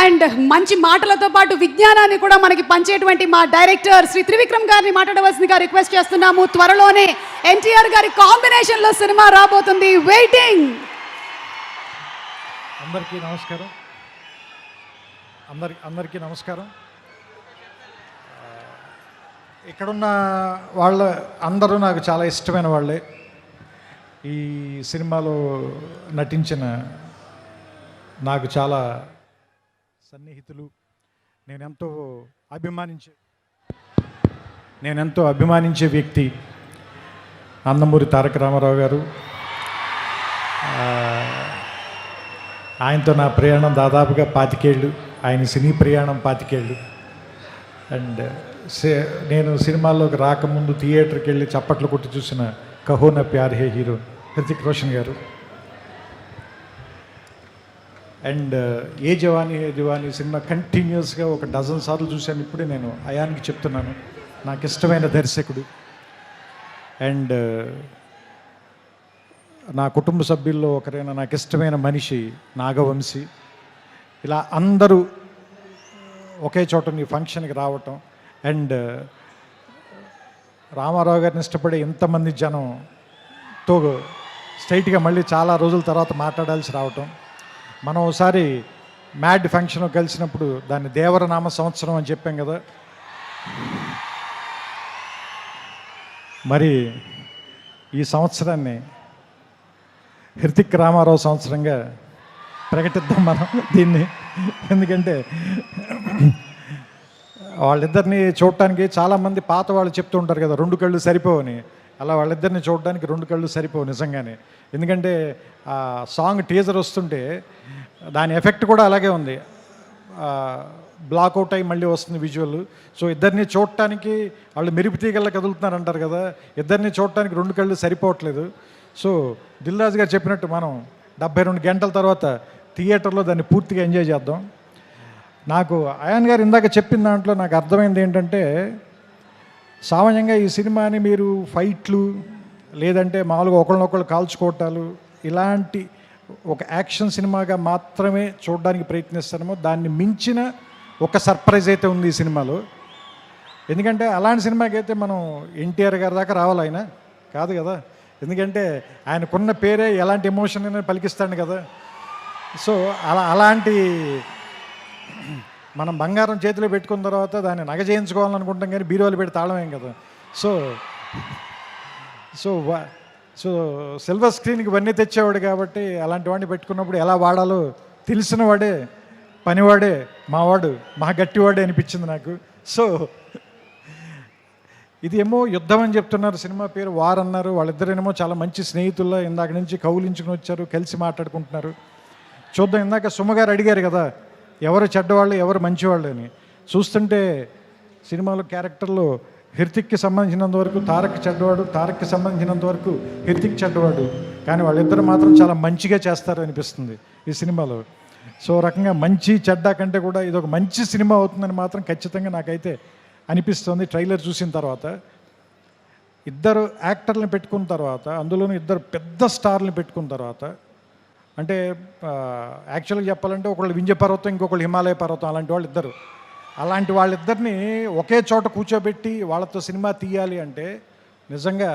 And మంచి మాటలతో పాటు విజ్ఞానాన్ని కూడా మనకి పంచేటువంటి మా డైరెక్టర్ శ్రీ త్రివిక్రమ్ గారిని మాట్లాడవలసిందిగా రిక్వెస్ట్ చేస్తున్నాము. త్వరలోనే ఎన్టీఆర్ గారి కాంబినేషన్లో సినిమా రాబోతుంది. వెయిటింగ్. అందరికీ నమస్కారం. అందరికీ నమస్కారం. ఇక్కడున్న వాళ్ళ అందరూ నాకు చాలా ఇష్టమైన వాళ్ళే. ఈ సినిమాలో నటించిన నాకు చాలా సన్నిహితులు. నేనెంతో అభిమానించే వ్యక్తి నందమూరి తారక రామారావు గారు. ఆయనతో నా ప్రయాణం దాదాపుగా 25 ఏళ్ళు. ఆయన సినీ ప్రయాణం 25 ఏళ్ళు. అండ్ నేను సినిమాల్లోకి రాకముందు థియేటర్కి వెళ్ళి చప్పట్లు కొట్టి చూసిన కహో నా ప్యార్ హే హీరో హృతిక్ రోషన్ గారు. అండ్ ఏ జవానీ సినిమా కంటిన్యూస్గా ఒక డజన్ సార్లు చూశాను. ఇప్పుడే నేను అయాన్కి చెప్తున్నాను, నాకు ఇష్టమైన దర్శకుడు. అండ్ నా కుటుంబ సభ్యుల్లో ఒకరైన నాకు ఇష్టమైన మనిషి నాగవంశీ. ఇలా అందరూ ఒకే చోట ఈ ఫంక్షన్కి రావటం, అండ్ రామారావు గారిని ఇష్టపడే ఎంతమంది జనంతో స్ట్రైట్గా మళ్ళీ చాలా రోజుల తర్వాత మాట్లాడాల్సి రావటం. మనం ఒకసారి మ్యాడ్ ఫంక్షన్ కలిసినప్పుడు దాన్ని దేవరనామ సంవత్సరం అని చెప్పాం కదా. మరి ఈ సంవత్సరాన్ని హృతిక్ రామారావు సంవత్సరంగా ప్రకటిద్దాం మనం దీన్ని. ఎందుకంటే వాళ్ళిద్దరిని చూడటానికి చాలామంది పాత వాళ్ళు చెప్తూ ఉంటారు కదా, 2 కళ్ళు సరిపోవని. అలా వాళ్ళిద్దరిని చూడడానికి 2 కళ్ళు సరిపోవు నిజంగానే. ఎందుకంటే ఆ సాంగ్ టీజర్ వస్తుంటే దాని ఎఫెక్ట్ కూడా అలాగే ఉంది. బ్లాక్అవుట్ అయ్యి మళ్ళీ వస్తుంది విజువల్. సో ఇద్దరిని చూడటానికి వాళ్ళు మెరుపు తీగల్లా కదులుతున్నారు అంటారు కదా, ఇద్దరిని చూడటానికి 2 కళ్ళు సరిపోవట్లేదు. సో దిల్ రాజు గారు చెప్పినట్టు మనం 72 గంటల తర్వాత థియేటర్లో దాన్ని పూర్తిగా ఎంజాయ్ చేద్దాం. నాకు అయాన్ గారు ఇందాక చెప్పిన దాంట్లో నాకు అర్థమైంది ఏంటంటే, సామాన్యంగా ఈ సినిమాని మీరు ఫైట్లు లేదంటే మామూలుగా ఒకళ్ళనొకళ్ళు కాల్చుకోవటాలు ఇలాంటి ఒక యాక్షన్ సినిమాగా మాత్రమే చూడడానికి ప్రయత్నిస్తామో, దాన్ని మించిన ఒక సర్ప్రైజ్ అయితే ఉంది ఈ సినిమాలో. ఎందుకంటే అలాంటి సినిమాకి అయితే మనం ఎన్టీఆర్ గారి దాకా రావాలి, ఆయన కాదు కదా. ఎందుకంటే ఆయనకున్న పేరే ఎలాంటి ఎమోషన్ అయినా పలికిస్తాడు కదా. సో అలాంటి మనం బంగారం చేతిలో పెట్టుకున్న తర్వాత దాన్ని నగ చేయించుకోవాలనుకుంటాం, కానీ బీరువాలు పెట్టి తాళమేం కదా. సో సో సో సిల్వర్ స్క్రీన్కి ఇవన్నీ తెచ్చేవాడు కాబట్టి అలాంటి వాడిని పెట్టుకున్నప్పుడు ఎలా వాడాలో తెలిసిన వాడే, పనివాడే, మావాడు, మా గట్టివాడే అనిపించింది నాకు. సో ఇది ఏమో యుద్ధం అని చెప్తున్నారు, సినిమా పేరు వార్ అన్నారు. వాళ్ళిద్దరేమో చాలా మంచి స్నేహితుల్లో ఇందాక నుంచి కౌలించుకుని వచ్చారు, కలిసి మాట్లాడుకుంటున్నారు. చూద్దాం. ఇందాక సుమగారు అడిగారు కదా ఎవరు చెడ్డవాళ్ళు ఎవరు మంచివాళ్ళు అని. చూస్తుంటే సినిమాలో క్యారెక్టర్లో హృతిక్కి సంబంధించినంత వరకు తారక్ చెడ్డవాడు, తారక్కి సంబంధించినంత వరకు హృతిక్ చెడ్డవాడు. కానీ వాళ్ళిద్దరు మాత్రం చాలా మంచిగా చేస్తారు అనిపిస్తుంది ఈ సినిమాలో. సో రకంగా మంచి చెడ్డ కంటే కూడా ఇది ఒక మంచి సినిమా అవుతుందని మాత్రం ఖచ్చితంగా నాకైతే అనిపిస్తుంది. ట్రైలర్ చూసిన తర్వాత ఇద్దరు యాక్టర్లను పెట్టుకున్న తర్వాత, అందులోనూ ఇద్దరు పెద్ద స్టార్లను పెట్టుకున్న తర్వాత, అంటే యాక్చువల్గా చెప్పాలంటే ఒకళ్ళు వింధ్య పర్వతం, ఇంకొకళ్ళు హిమాలయ పర్వతం, అలాంటి వాళ్ళు ఇద్దరు. అలాంటి వాళ్ళిద్దరిని ఒకే చోట కూర్చోబెట్టి వాళ్ళతో సినిమా తీయాలి అంటే నిజంగా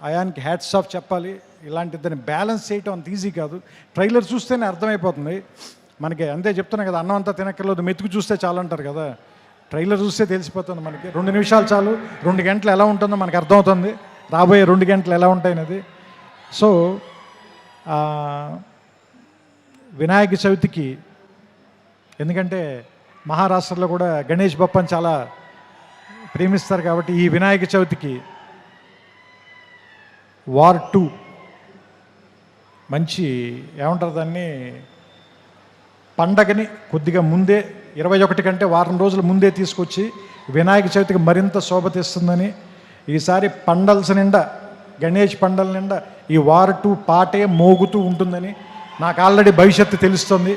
అయాన్కి హ్యాట్స్ ఆఫ్ చెప్పాలి. ఇలాంటి ఇద్దరిని బ్యాలెన్స్ చేయటం అంత ఈజీ కాదు. ట్రైలర్ చూస్తేనే అర్థమైపోతుంది మనకి. అంతే చెప్తున్నా కదా, అన్నం అంతా తినక్కర్లేదు, మెతుకు చూస్తే చాలు అంటారు కదా. ట్రైలర్ చూస్తే తెలిసిపోతుంది మనకి. 2 నిమిషాలు చాలు, 2 గంటలు ఎలా ఉంటుందో మనకు అర్థమవుతుంది, రాబోయే 2 గంటలు ఎలా ఉంటాయనేది. సో వినాయక చవితికి, ఎందుకంటే మహారాష్ట్రలో కూడా గణేష్ బప్పని చాలా ప్రేమిస్తారు కాబట్టి ఈ వినాయక చవితికి వార్ 2 మంచి ఏమంటారు దాన్ని, పండగని కొద్దిగా ముందే 21 కంటే వారం రోజుల ముందే తీసుకొచ్చి వినాయక చవితికి మరింత శోభ తెస్తుందని, ఈసారి పండల్స్ నిండా, గణేష్ పండల నిండా ఈ వార్ 2 పాటే మోగుతూ ఉంటుందని నాకు ఆల్రెడీ భవిష్యత్తు తెలుస్తుంది.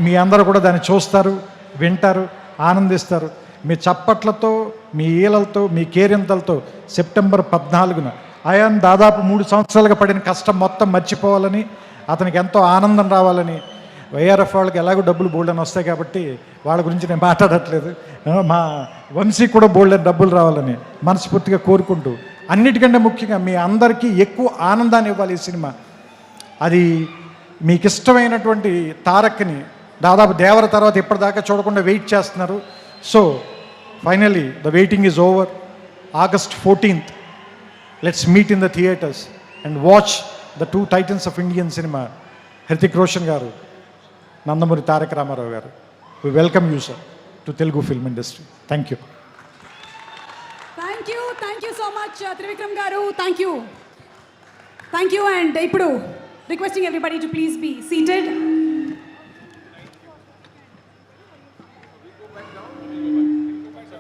మీ అందరూ కూడా దాన్ని చూస్తారు, వింటారు, ఆనందిస్తారు. మీ చప్పట్లతో, మీ ఈలలతో, మీ కేరింతలతో సెప్టెంబర్ 14న అయాన్ దాదాపు 3 సంవత్సరాలుగా పడిన కష్టం మొత్తం మర్చిపోవాలని, అతనికి ఎంతో ఆనందం రావాలని, వైఆర్ఎఫ్ వాళ్ళకి ఎలాగో డబ్బులు బోల్డ్ అని వస్తాయి కాబట్టి వాళ్ళ గురించి నేను మాట్లాడట్లేదు. మా వంశీ కూడా బోల్డ్ అని డబ్బులు రావాలని మనస్ఫూర్తిగా కోరుకుంటూ, అన్నిటికంటే ముఖ్యంగా మీ అందరికీ ఎక్కువ ఆనందాన్ని ఇవ్వాలి ఈ సినిమా. అది మీకు ఇష్టమైనటువంటి తారక్ని దాదాపు దేవర తర్వాత ఇప్పటిదాకా చూడకుండా వెయిట్ చేస్తున్నారు. So finally the waiting is over. August 14th, let's meet in the theatres and watch the two titans of Indian cinema, Hrithik Roshan garu, Nandamuri Tarak Ramarao garu. We welcome you, sir, to Telugu film industry. Thank you. Thank you so much, Trivikram garu. Thank you. And ఇప్పుడు requesting everybody to please be seated.